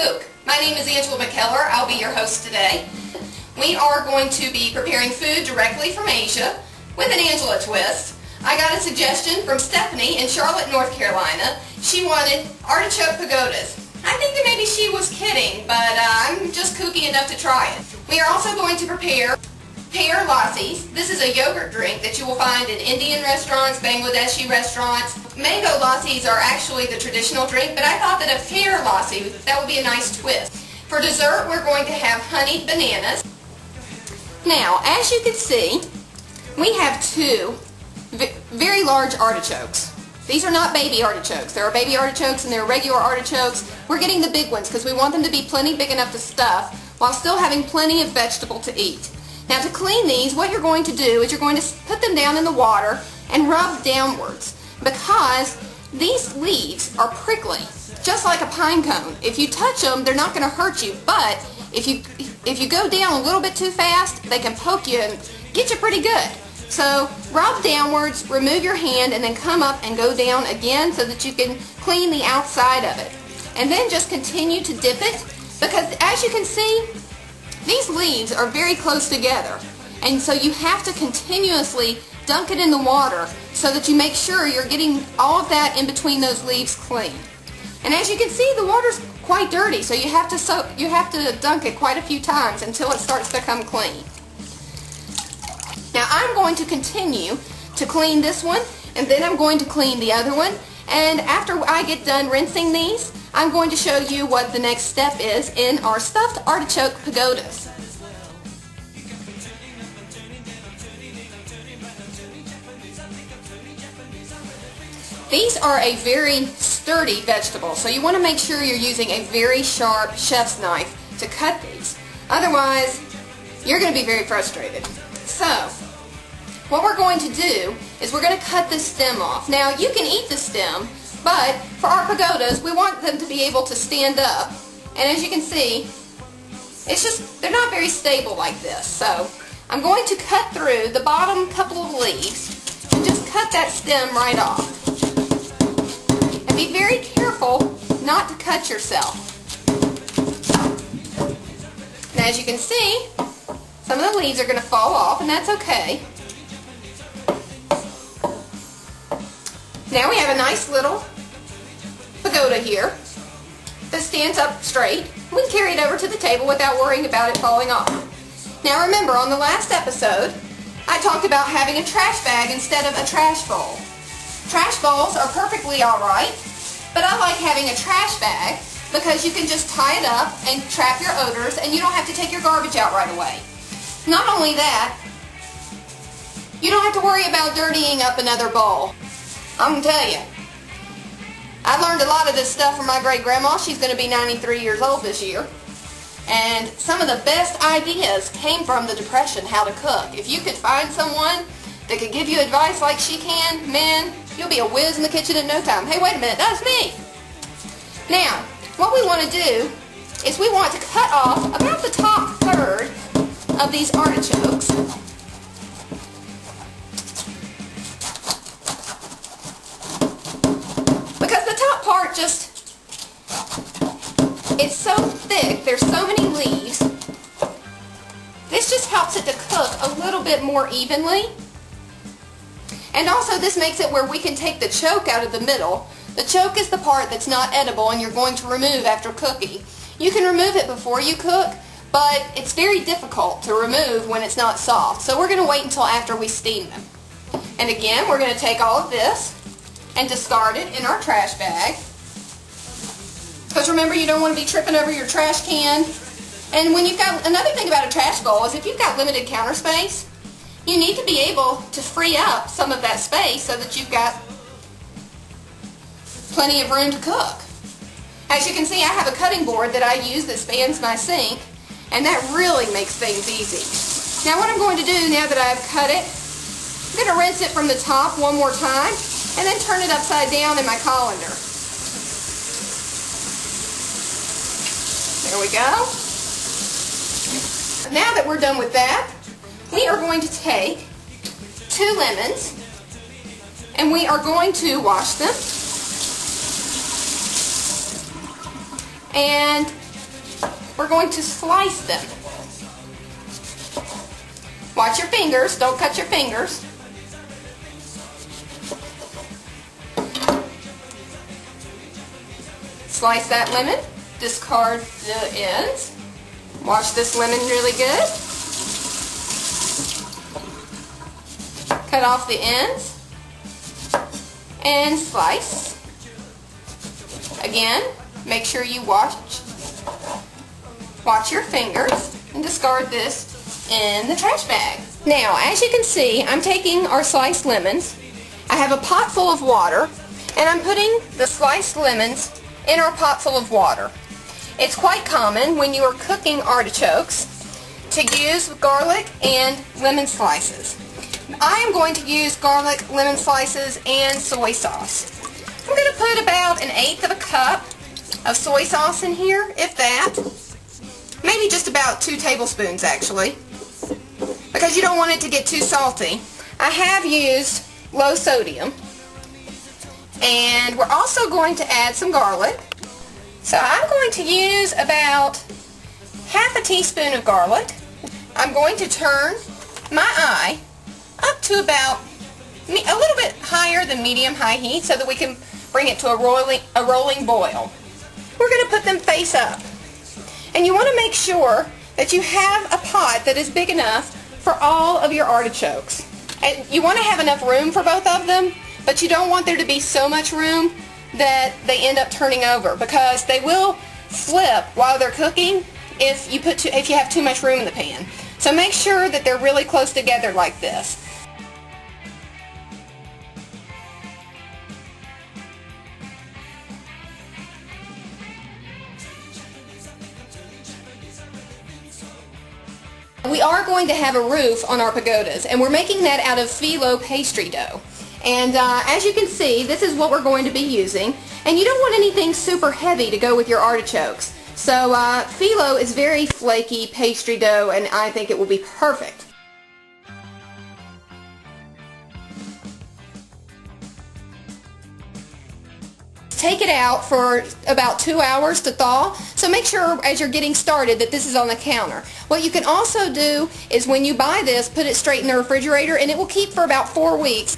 Kook. My name is Angela McKellar. I'll be your host today. We are going to be preparing food directly from Asia with an Angela twist. I got a suggestion from Stephanie in Charlotte, North Carolina. She wanted artichoke pagodas. I think that maybe she was kidding, but I'm just kooky enough to try it. We are also going to prepare Pear Lassis. This is a yogurt drink that you will find in Indian restaurants, Bangladeshi restaurants. Mango lassis are actually the traditional drink, but I thought that a pear lassi, that would be a nice twist. For dessert, we're going to have honeyed bananas. Now, as you can see, we have two very large artichokes. These are not baby artichokes. There are baby artichokes and there are regular artichokes. We're getting the big ones because we want them to be plenty big enough to stuff while still having plenty of vegetable to eat. Now to clean these, what you're going to do is you're going to put them down in the water and rub downwards because these leaves are prickly, just like a pine cone. If you touch them, they're not going to hurt you, but if you go down a little bit too fast, they can poke you and get you pretty good. So rub downwards, remove your hand, and then come up and go down again so that you can clean the outside of it. And then just continue to dip it because as you can see, these leaves are very close together. And so you have to continuously dunk it in the water so that you make sure you're getting all of that in between those leaves clean. And as you can see, the water's quite dirty, so you have to dunk it quite a few times until it starts to come clean. Now I'm going to continue to clean this one, and then I'm going to clean the other one. And after I get done rinsing these, I'm going to show you what the next step is in our stuffed artichoke pagodas. These are a very sturdy vegetable, so you want to make sure you're using a very sharp chef's knife to cut these. Otherwise, you're going to be very frustrated. So, what we're going to do is we're going to cut this stem off. Now, you can eat the stem, but for our pagodas, we want them to be able to stand up. And as you can see, they're not very stable like this. So, I'm going to cut through the bottom couple of leaves and just cut that stem right off. And be very careful not to cut yourself. Now, as you can see, some of the leaves are going to fall off, and that's okay. Now we have a nice little pagoda here that stands up straight. We can carry it over to the table without worrying about it falling off. Now remember, on the last episode, I talked about having a trash bag instead of a trash bowl. Trash bowls are perfectly alright, but I like having a trash bag because you can just tie it up and trap your odors and you don't have to take your garbage out right away. Not only that, you don't have to worry about dirtying up another bowl. I'm going to tell you, I learned a lot of this stuff from my great-grandma. She's going to be 93 years old this year. And some of the best ideas came from the Depression, how to cook. If you could find someone that could give you advice like she can, man, you'll be a whiz in the kitchen in no time. Hey, wait a minute, that's me. Now, what we want to do is we want to cut off about the top third of these artichokes. Because the top part it's so thick, there's so many leaves, this just helps it to cook a little bit more evenly. And also this makes it where we can take the choke out of the middle. The choke is the part that's not edible and you're going to remove after cooking. You can remove it before you cook, but it's very difficult to remove when it's not soft. So we're going to wait until after we steam them. And again, we're going to take all of this and discard it in our trash bag. Because remember, you don't want to be tripping over your trash can. And when you've got, another thing about a trash bowl is if you've got limited counter space, you need to be able to free up some of that space so that you've got plenty of room to cook. As you can see, I have a cutting board that I use that spans my sink, and that really makes things easy. Now what I'm going to do now that I've cut it, I'm going to rinse it from the top one more time, and then turn it upside down in my colander. There we go. Now that we're done with that, we are going to take 2 lemons and we are going to wash them and we're going to slice them. Watch your fingers, don't cut your fingers. Slice that lemon, discard the ends. Wash this lemon really good. Cut off the ends and slice. Again, make sure you watch your fingers and discard this in the trash bag. Now, as you can see, I'm taking our sliced lemons. I have a pot full of water, and I'm putting the sliced lemons in our pot full of water. It's quite common when you are cooking artichokes to use garlic and lemon slices. I am going to use garlic, lemon slices, and soy sauce. I'm going to put about 1/8 of a cup of soy sauce in here, if that. Maybe just about 2 tablespoons actually, because you don't want it to get too salty. I have used low sodium, and we're also going to add some garlic. So I'm going to use about 1/2 teaspoon of garlic. I'm going to turn my eye up to about a little bit higher than medium-high heat so that we can bring it to a rolling boil. We're going to put them face up. And you want to make sure that you have a pot that is big enough for all of your artichokes. And you want to have enough room for both of them, but you don't want there to be so much room that they end up turning over, because they will flip while they're cooking if you have too much room in the pan. So make sure that they're really close together like this. We are going to have a roof on our pagodas, and we're making that out of phyllo pastry dough. And as you can see, this is what we're going to be using. And you don't want anything super heavy to go with your artichokes. So phyllo is very flaky pastry dough, and I think it will be perfect. Take it out for about 2 hours to thaw, so make sure as you're getting started that this is on the counter. What you can also do is when you buy this, put it straight in the refrigerator, and it will keep for about 4 weeks.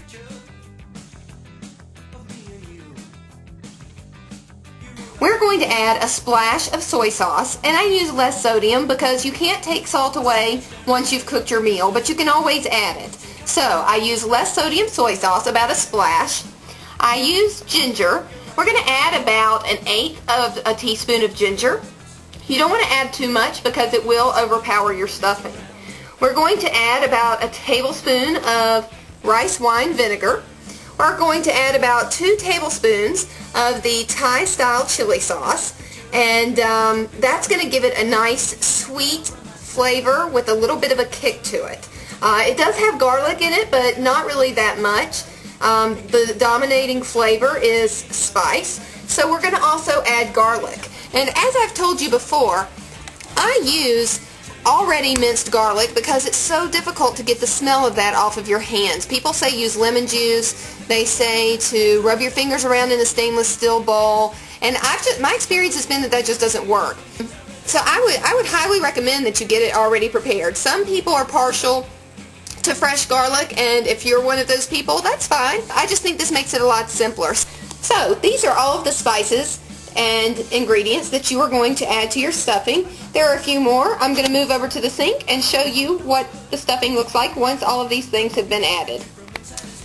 We're going to add a splash of soy sauce, and I use less sodium because you can't take salt away once you've cooked your meal, but you can always add it. So I use less sodium soy sauce, about a splash. I use ginger. We're going to add about 1/8 of a teaspoon of ginger. You don't want to add too much because it will overpower your stuffing. We're going to add about a tablespoon of rice wine vinegar. We're going to add about 2 tablespoons of the Thai style chili sauce, and that's going to give it a nice sweet flavor with a little bit of a kick to it. It does have garlic in it, but not really that much. The dominating flavor is spice, so we're going to also add garlic. And as I've told you before, I use already minced garlic because it's so difficult to get the smell of that off of your hands. People say use lemon juice. They say to rub your fingers around in a stainless steel bowl, and my experience has been that that just doesn't work. So I would highly recommend that you get it already prepared. Some people are partial to fresh garlic, and if you're one of those people, that's fine. I just think this makes it a lot simpler. So these are all of the spices and ingredients that you are going to add to your stuffing. There are a few more. I'm going to move over to the sink and show you what the stuffing looks like once all of these things have been added.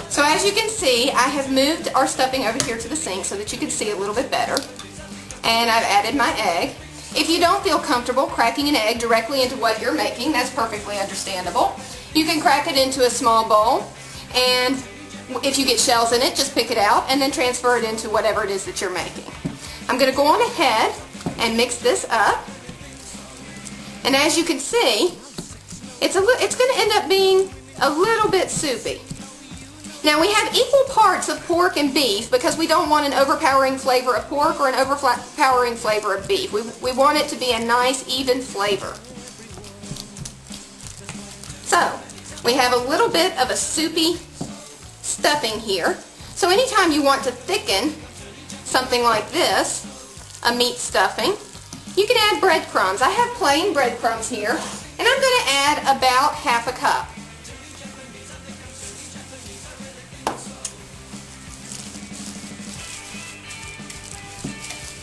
So as you can see, I have moved our stuffing over here to the sink so that you can see a little bit better. And I've added my egg. If you don't feel comfortable cracking an egg directly into what you're making, that's perfectly understandable. You can crack it into a small bowl, and if you get shells in it, just pick it out and then transfer it into whatever it is that you're making. I'm going to go on ahead and mix this up, and as you can see, it's going to end up being a little bit soupy. Now we have equal parts of pork and beef because we don't want an overpowering flavor of pork or an overpowering flavor of beef. We want it to be a nice even flavor. So, we have a little bit of a soupy stuffing here. So anytime you want to thicken something like this, a meat stuffing, You can add breadcrumbs. I have plain breadcrumbs here, and I'm going to add about half a cup.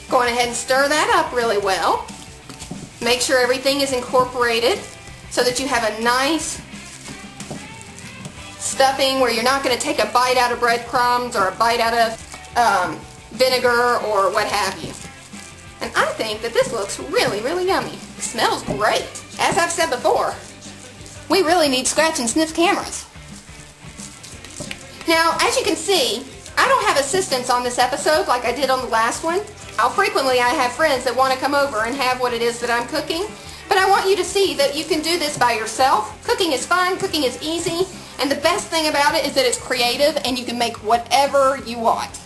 Going ahead and stir that up really well. Make sure everything is incorporated so that you have a nice stuffing where you're not going to take a bite out of breadcrumbs or a bite out of vinegar or what have you. And I think that this looks really, really yummy. It smells great. As I've said before, we really need scratch and sniff cameras. Now, as you can see, I don't have assistants on this episode like I did on the last one. How frequently I have friends that want to come over and have what it is that I'm cooking. But I want you to see that you can do this by yourself. Cooking is fun, cooking is easy, and the best thing about it is that it's creative and you can make whatever you want.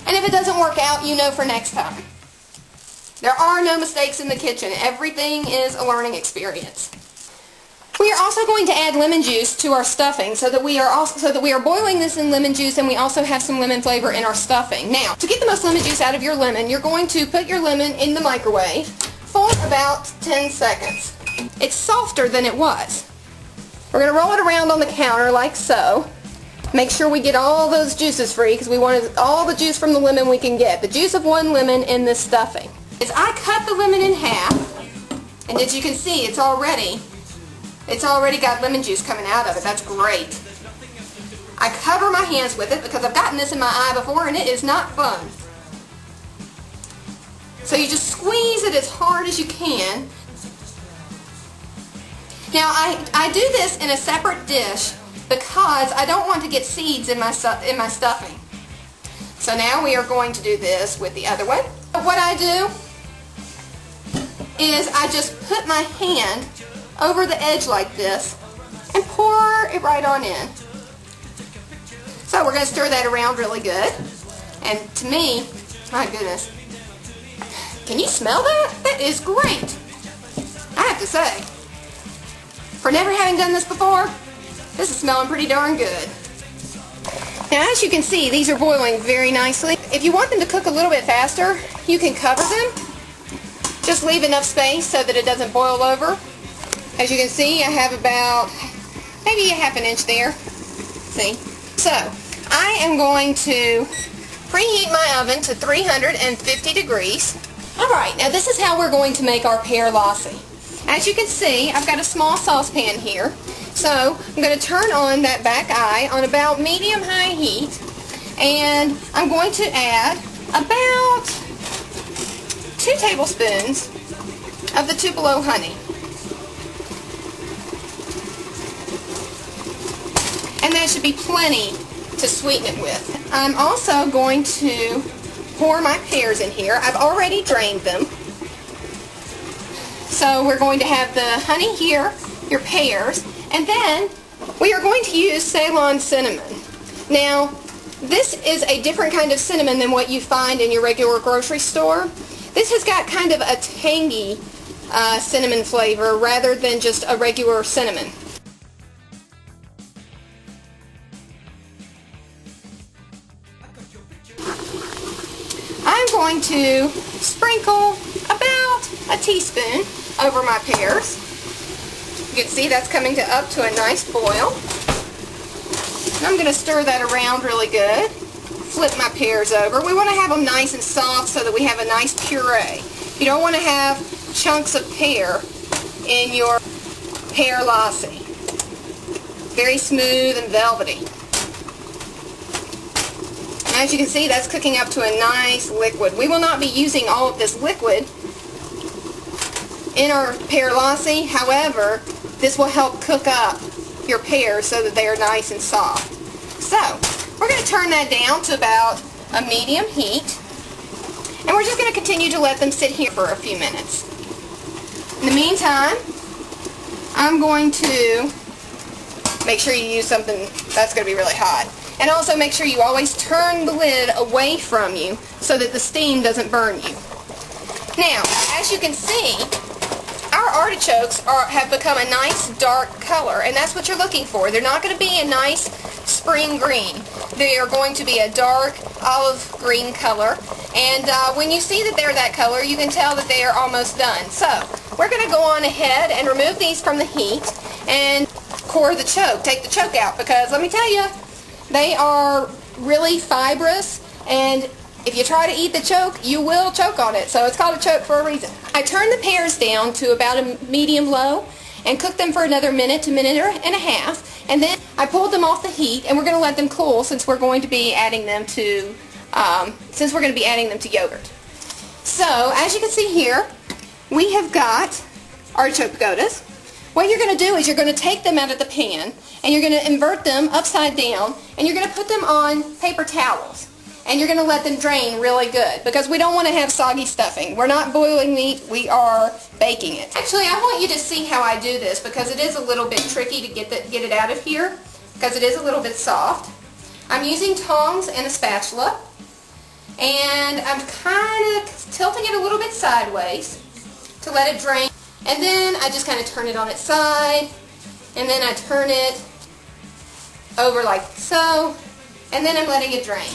And if it doesn't work out, you know for next time. There are no mistakes in the kitchen. Everything is a learning experience. We are also going to add lemon juice to our stuffing so that we are boiling this in lemon juice, and we also have some lemon flavor in our stuffing. Now, to get the most lemon juice out of your lemon, you're going to put your lemon in the microwave for about 10 seconds. It's softer than it was. We're going to roll it around on the counter like so. Make sure we get all those juices free because we want all the juice from the lemon we can get. The juice of one lemon in this stuffing. As I cut the lemon in half, and as you can see, it's already got lemon juice coming out of it. That's great. I cover my hands with it because I've gotten this in my eye before and it is not fun. So you just squeeze it as hard as you can. Now I do this in a separate dish because I don't want to get seeds in my stuffing. So now we are going to do this with the other one. What I do is I just put my hand over the edge like this and pour it right on in. So we're going to stir that around really good. And to me, my goodness, can you smell that? That is great. I have to say, for never having done this before, this is smelling pretty darn good. Now as you can see, these are boiling very nicely. If you want them to cook a little bit faster, you can cover them. Just leave enough space so that it doesn't boil over. As you can see, I have about maybe a half an inch there. See? So, I am going to preheat my oven to 350 degrees. Alright, now this is how we're going to make our Pear Lassis. As you can see, I've got a small saucepan here. So, I'm going to turn on that back eye on about medium-high heat. And I'm going to add about 2 tablespoons of the Tupelo honey. And that should be plenty to sweeten it with. I'm also going to pour my pears in here. I've already drained them. So we're going to have the honey here, your pears, and then we are going to use Ceylon cinnamon. Now, this is a different kind of cinnamon than what you find in your regular grocery store. This has got kind of a tangy cinnamon flavor rather than just a regular cinnamon. I'm going to sprinkle about a teaspoon over my pears. You can see that's coming up to a nice boil. And I'm going to stir that around really good. Flip my pears over. We want to have them nice and soft so that we have a nice puree. You don't want to have chunks of pear in your Pear Lassis. Very smooth and velvety. As you can see, that's cooking up to a nice liquid. We will not be using all of this liquid in our Pear Lassis. However, this will help cook up your pears so that they are nice and soft. So, we're going to turn that down to about a medium heat. And we're just going to continue to let them sit here for a few minutes. In the meantime, I'm going to make sure you use something that's going to be really hot. And also make sure you always turn the lid away from you so that the steam doesn't burn you. Now, as you can see, our artichokes have become a nice dark color, and that's what you're looking for. They're not going to be a nice spring green. They are going to be a dark olive green color, and when you see that they're that color, you can tell that they are almost done. So we're going to go on ahead and remove these from the heat and core the choke. Take the choke out, because let me tell you, they are really fibrous, and if you try to eat the choke, you will choke on it. So it's called a choke for a reason. I turned the pears down to about a medium low and cooked them for another minute to minute and a half, and then I pulled them off the heat, and we're going to let them cool since we're going to be adding them to yogurt. So as you can see here, we have got artichoke pagodas. What you're going to do is you're going to take them out of the pan, and you're going to invert them upside down, and you're going to put them on paper towels. And you're going to let them drain really good, because we don't want to have soggy stuffing. We're not boiling meat, we are baking it. Actually, I want you to see how I do this, because it is a little bit tricky to get it out of here, because it is a little bit soft. I'm using tongs and a spatula, and I'm kind of tilting it a little bit sideways to let it drain. And then I just kind of turn it on its side, and then I turn it over like so, and then I'm letting it drain.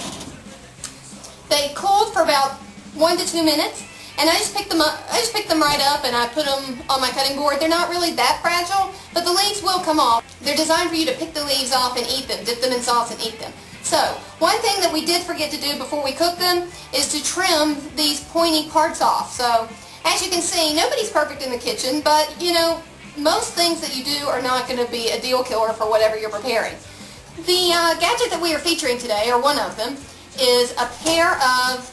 They cooled for about 1 to 2 minutes, and I just picked them up. I just picked them right up, and I put them on my cutting board. They're not really that fragile, but the leaves will come off. They're designed for you to pick the leaves off and eat them, dip them in sauce and eat them. So, one thing that we did forget to do before we cook them is to trim these pointy parts off. So, as you can see, nobody's perfect in the kitchen, but, you know, most things that you do are not going to be a deal killer for whatever you're preparing. The gadget that we are featuring today, or one of them, is a pair of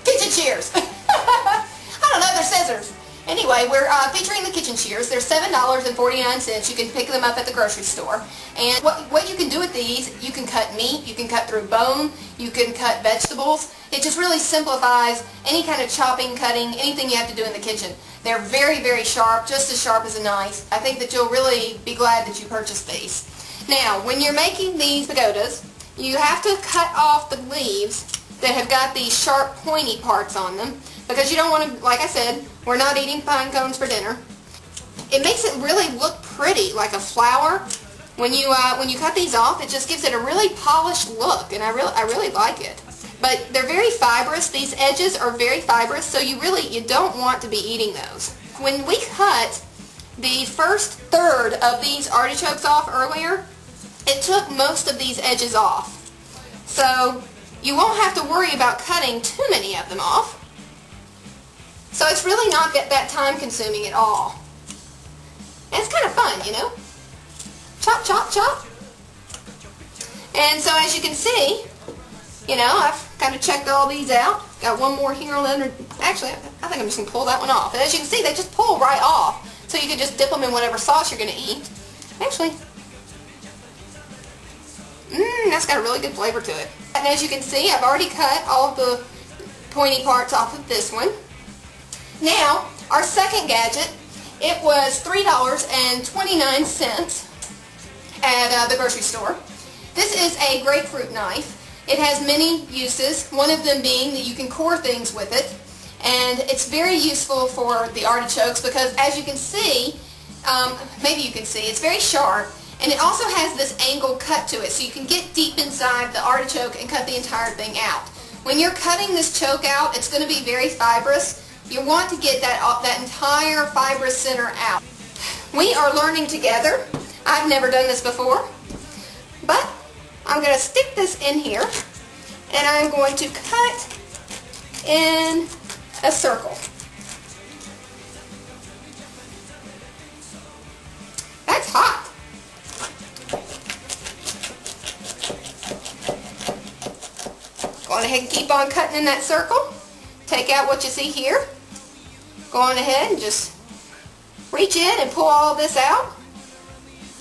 kitchen shears. I don't know, they're scissors. Anyway, we're featuring the kitchen shears. They're $7.49. You can pick them up at the grocery store. And what you can do with these, you can cut meat, you can cut through bone, you can cut vegetables. It just really simplifies any kind of chopping, cutting, anything you have to do in the kitchen. They're very, very sharp, just as sharp as a knife. I think that you'll really be glad that you purchased these. Now, when you're making these pagodas, you have to cut off the leaves that have got these sharp, pointy parts on them, because you don't want to, like I said, we're not eating pine cones for dinner. It makes it really look pretty, like a flower. When you cut these off, it just gives it a really polished look, and I really like it. But they're very fibrous. These edges are very fibrous, so you don't want to be eating those. When we cut the first third of these artichokes off earlier, it took most of these edges off. So you won't have to worry about cutting too many of them off. So it's really not that time consuming at all. And it's kind of fun, you know? Chop, chop, chop. And so as you can see, you know, I've kind of checked all these out. Got one more here on the under. Actually, I think I'm just going to pull that one off. And as you can see, they just pull right off. So you can just dip them in whatever sauce you're going to eat. Actually, that's got a really good flavor to it. And as you can see, I've already cut all of the pointy parts off of this one. Now, our second gadget, it was $3.29 at the grocery store. This is a grapefruit knife. It has many uses, one of them being that you can core things with it. And it's very useful for the artichokes because, as you can see, maybe you can see, it's very sharp. And it also has this angle cut to it, so you can get deep inside the artichoke and cut the entire thing out. When you're cutting this choke out, it's going to be very fibrous. You want to get that entire fibrous center out. We are learning together. I've never done this before, but I'm going to stick this in here, and I'm going to cut in a circle. That's hot. Go on ahead and keep on cutting in that circle. Take out what you see here. Go on ahead and just reach in and pull all of this out.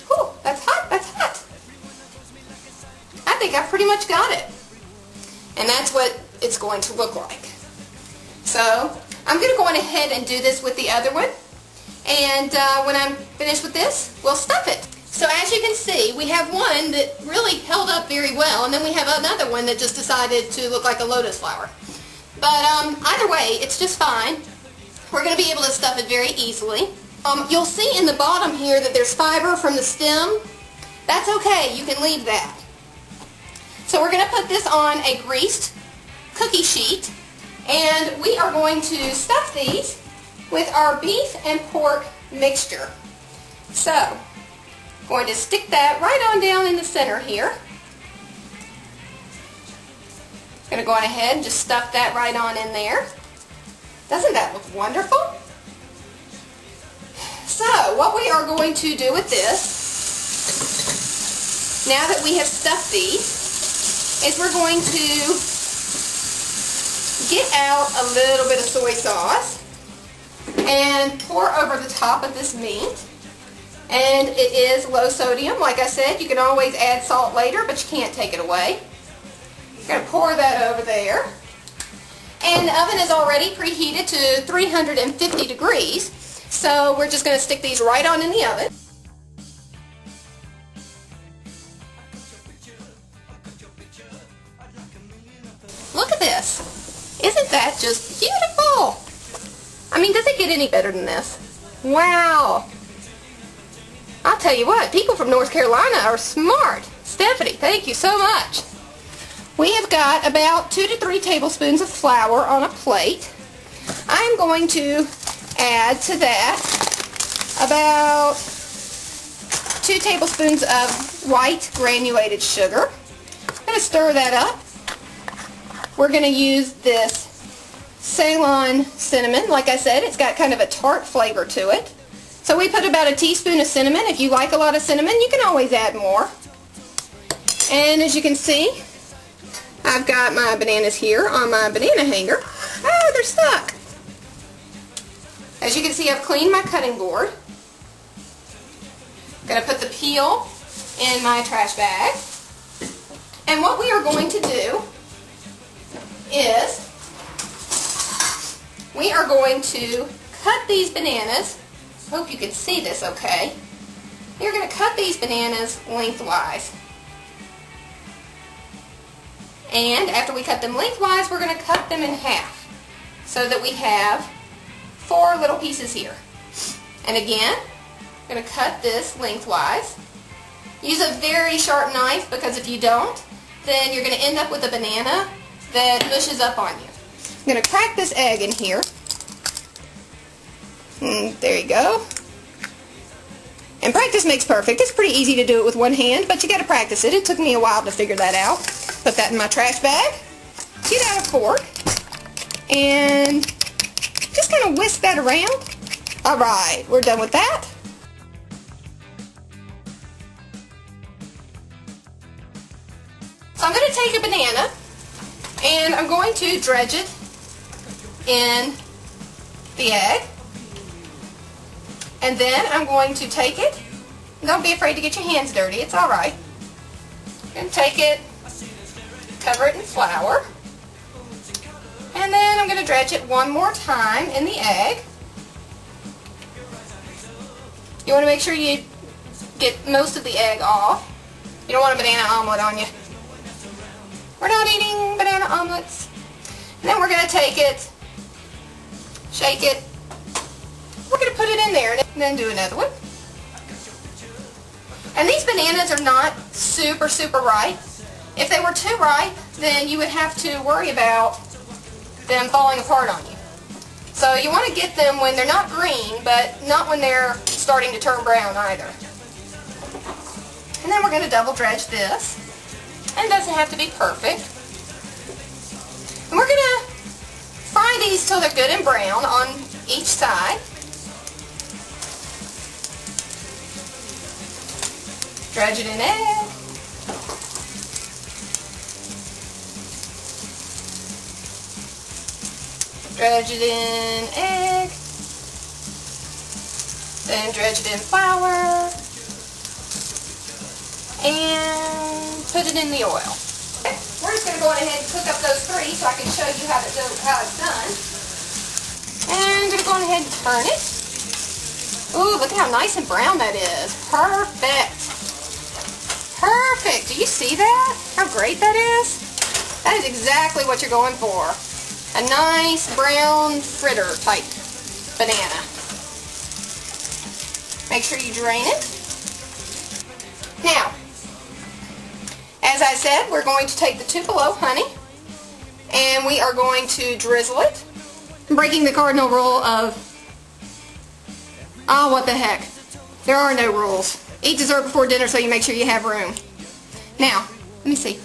Whew, that's hot, that's hot. I think I've pretty much got it. And that's what it's going to look like. So, I'm going to go on ahead and do this with the other one. And when I'm finished with this, we'll stuff it. So as you can see, we have one that really held up very well, and then we have another one that just decided to look like a lotus flower. But either way, it's just fine. We're going to be able to stuff it very easily. You'll see in the bottom here that there's fiber from the stem. That's okay, you can leave that. So we're going to put this on a greased cookie sheet, and we are going to stuff these with our beef and pork mixture. So, I'm going to stick that right on down in the center here. Going to go on ahead and just stuff that right on in there. Doesn't that look wonderful? So, what we are going to do with this, now that we have stuffed these, is we're going to get out a little bit of soy sauce and pour over the top of this meat. And it is low sodium. Like I said, you can always add salt later, but you can't take it away. You're going to pour that over there. And the oven is already preheated to 350 degrees. So we're just going to stick these right on in the oven. Look at this. Isn't that just beautiful? I mean, does it get any better than this? Wow. I'll tell you what, people from North Carolina are smart. Stephanie, thank you so much. We have got about 2 to 3 tablespoons of flour on a plate. I'm going to add to that about 2 tablespoons of white granulated sugar. I'm going to stir that up. We're going to use this Ceylon cinnamon. Like I said, it's got kind of a tart flavor to it. So we put about a teaspoon of cinnamon. If you like a lot of cinnamon, you can always add more. And as you can see, I've got my bananas here on my banana hanger. Oh, they're stuck. As you can see, I've cleaned my cutting board. I'm going to put the peel in my trash bag. And what we are going to do is we are going to cut these bananas. Hope you can see this okay. You're going to cut these bananas lengthwise. And after we cut them lengthwise, we're going to cut them in half so that we have 4 little pieces here. And again, I'm going to cut this lengthwise. Use a very sharp knife, because if you don't, then you're going to end up with a banana that mushes up on you. I'm going to crack this egg in here. There you go. And practice makes perfect. It's pretty easy to do it with one hand, but you got to practice it. It took me a while to figure that out. Put that in my trash bag. Get out a fork. And just kind of whisk that around. Alright, we're done with that. So I'm going to take a banana and I'm going to dredge it in the egg. And then I'm going to take it. Don't be afraid to get your hands dirty. It's alright. I'm going to take it, cover it in flour. And then I'm going to dredge it one more time in the egg. You want to make sure you get most of the egg off. You don't want a banana omelet on you. We're not eating banana omelets. And then we're going to take it, shake it. We're going to put it in there and then do another one. And these bananas are not super ripe. If they were too ripe, then you would have to worry about them falling apart on you. So you want to get them when they're not green, but not when they're starting to turn brown either. And then we're going to double dredge this. And it doesn't have to be perfect. And we're going to fry these till they're good and brown on each side. Dredge it in egg. Dredge it in egg. Then dredge it in flour. And put it in the oil. Okay. We're just going to go ahead and cook up those 3 so I can show you how it's done. And I'm going to go ahead and turn it. Ooh, look at how nice and brown that is. Perfect. Perfect. Do you see that? How great that is? That is exactly what you're going for. A nice brown fritter type banana. Make sure you drain it. Now, as I said, we're going to take the Tupelo honey and we are going to drizzle it. I'm breaking the cardinal rule of, oh, what the heck. There are no rules. Eat dessert before dinner so you make sure you have room. Now, let me see.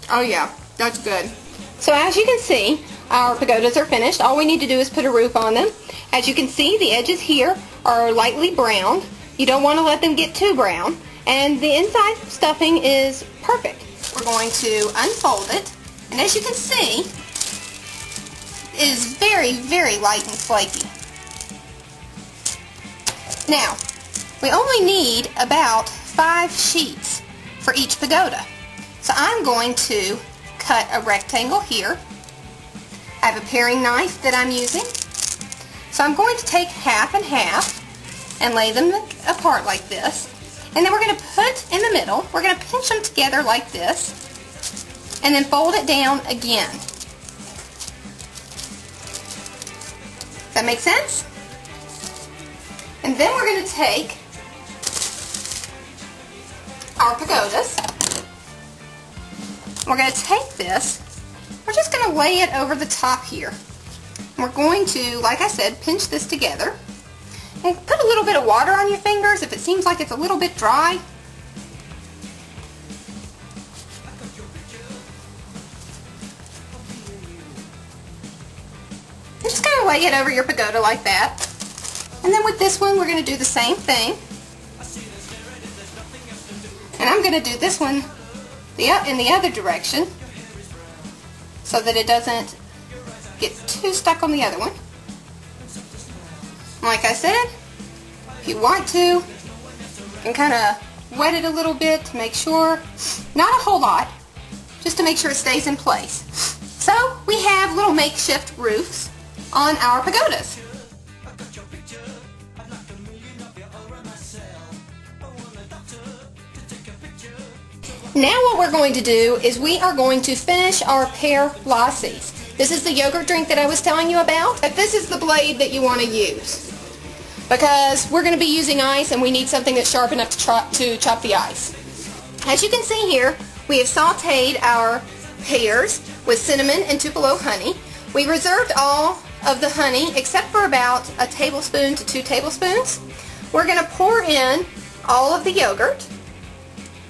Oh yeah, that's good. So as you can see, our pagodas are finished. All we need to do is put a roof on them. As you can see, the edges here are lightly browned. You don't want to let them get too brown. And the inside stuffing is perfect. We're going to unfold it. And as you can see, it is very, very light and flaky. Now, we only need about 5 sheets for each pagoda. So I'm going to cut a rectangle here. I have a paring knife that I'm using. So I'm going to take half and half and lay them apart like this. And then we're going to put in the middle, we're going to pinch them together like this, and then fold it down again. Does that make sense? And then we're going to take our pagodas. We're going to take this, we're just going to lay it over the top here. We're going to, like I said, pinch this together. And put a little bit of water on your fingers if it seems like it's a little bit dry. And just kind of lay it over your pagoda like that. And then with this one, we're going to do the same thing. And I'm going to do this one in the other direction so that it doesn't get too stuck on the other one. Like I said, if you want to, you can kind of wet it a little bit to make sure, not a whole lot, just to make sure it stays in place. So we have little makeshift roofs on our pagodas. Now what we're going to do is we are going to finish our Pear Lassis. This is the yogurt drink that I was telling you about. But this is the blade that you want to use, because we're going to be using ice and we need something that's sharp enough to chop the ice. As you can see here, we have sauteed our pears with cinnamon and Tupelo honey. We reserved all of the honey except for about a tablespoon to 2 tablespoons. We're going to pour in all of the yogurt,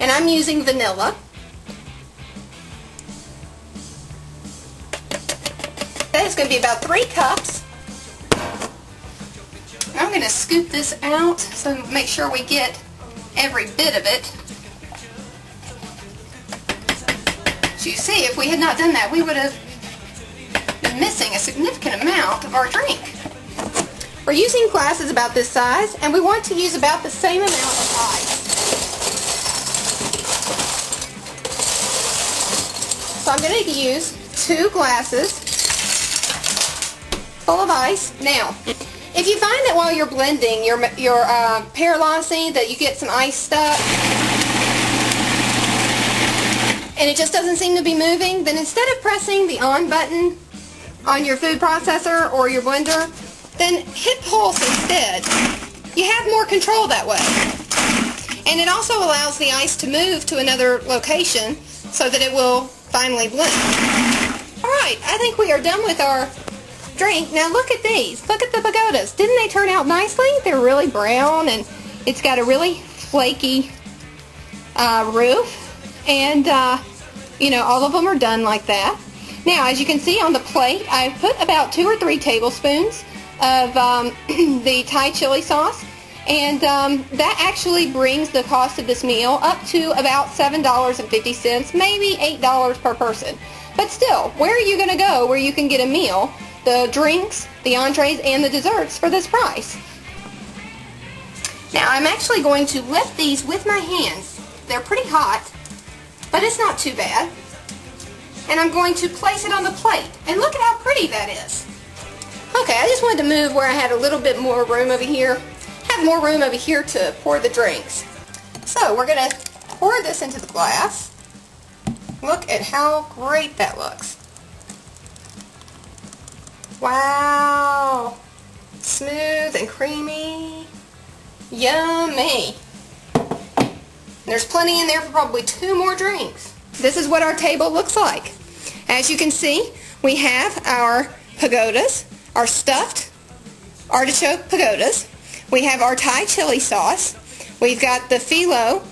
and I'm using vanilla. That is going to be about 3 cups. I'm going to scoop this out so make sure we get every bit of it. So you see, if we had not done that, we would have been missing a significant amount of our drink. We're using glasses about this size, and we want to use about the same amount of ice. So I'm going to use 2 glasses full of ice. Now, if you find that while you're blending your Pear Lassi that you get some ice stuck and it just doesn't seem to be moving, then instead of pressing the on button on your food processor or your blender, then hit pulse instead. You have more control that way. And it also allows the ice to move to another location so that it will finally blend. Alright, I think we are done with our drink. Now look at these. Look at the pagodas. Didn't they turn out nicely? They're really brown and it's got a really flaky roof. And, you know, all of them are done like that. Now, as you can see on the plate, I put about 2 or 3 tablespoons of the Thai chili sauce. And that actually brings the cost of this meal up to about $7.50, maybe $8 per person. But still, where are you going to go where you can get a meal, the drinks, the entrees, and the desserts for this price? Now, I'm actually going to lift these with my hands. They're pretty hot, but it's not too bad. And I'm going to place it on the plate. And look at how pretty that is. Okay, I just wanted to move where I had a little bit more room over here. Have more room over here to pour the drinks. So we're going to pour this into the glass. Look at how great that looks. Wow. Smooth and creamy. Yummy. There's plenty in there for probably 2 more drinks. This is what our table looks like. As you can see, we have our pagodas, our stuffed artichoke pagodas. We have our Thai chili sauce. We've got the phyllo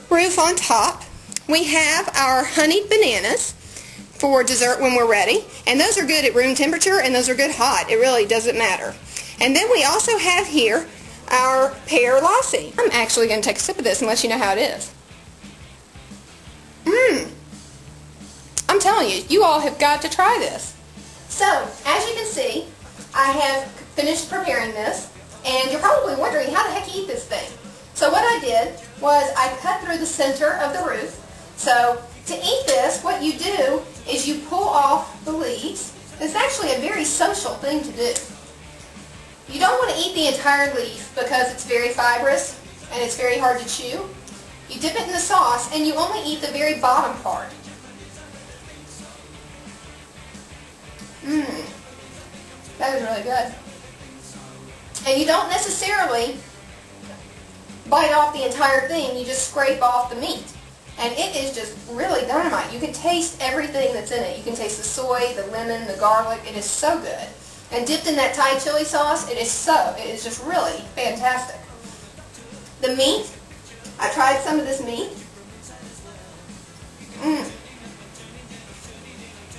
roof on top. We have our honeyed bananas for dessert when we're ready. And those are good at room temperature, and those are good hot. It really doesn't matter. And then we also have here our Pear Lassis. I'm actually going to take a sip of this and let you know how it is. I'm telling you, you all have got to try this. So, as you can see, I have finished preparing this, and you're probably wondering how the heck you eat this thing. So what I did was I cut through the center of the roof. So to eat this, what you do is you pull off the leaves. It's actually a very social thing to do. You don't want to eat the entire leaf because it's very fibrous and it's very hard to chew. You dip it in the sauce and you only eat the very bottom part. That is really good. And you don't necessarily bite off the entire thing, you just scrape off the meat. And it is just really dynamite. You can taste everything that's in it. You can taste the soy, the lemon, the garlic. It is so good. And dipped in that Thai chili sauce, it is just really fantastic. The meat, I tried some of this meat.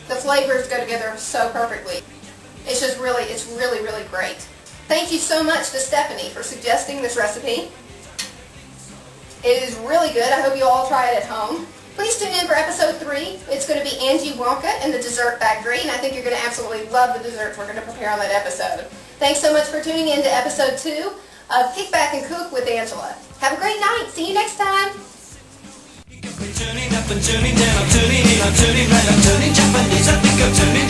The flavors go together so perfectly. It's really, really great. Thank you so much to Stephanie for suggesting this recipe. It is really good. I hope you all try it at home. Please tune in for episode 3. It's going to be Angie Wonka and the Dessert Factory, and I think you're going to absolutely love the desserts we're going to prepare on that episode. Thanks so much for tuning in to episode 2 of Kick Back and Cook with Angela. Have a great night. See you next time. Turning up and turning down, I'm turning in, I'm turning right, I'm turning Japanese, I think I'm turning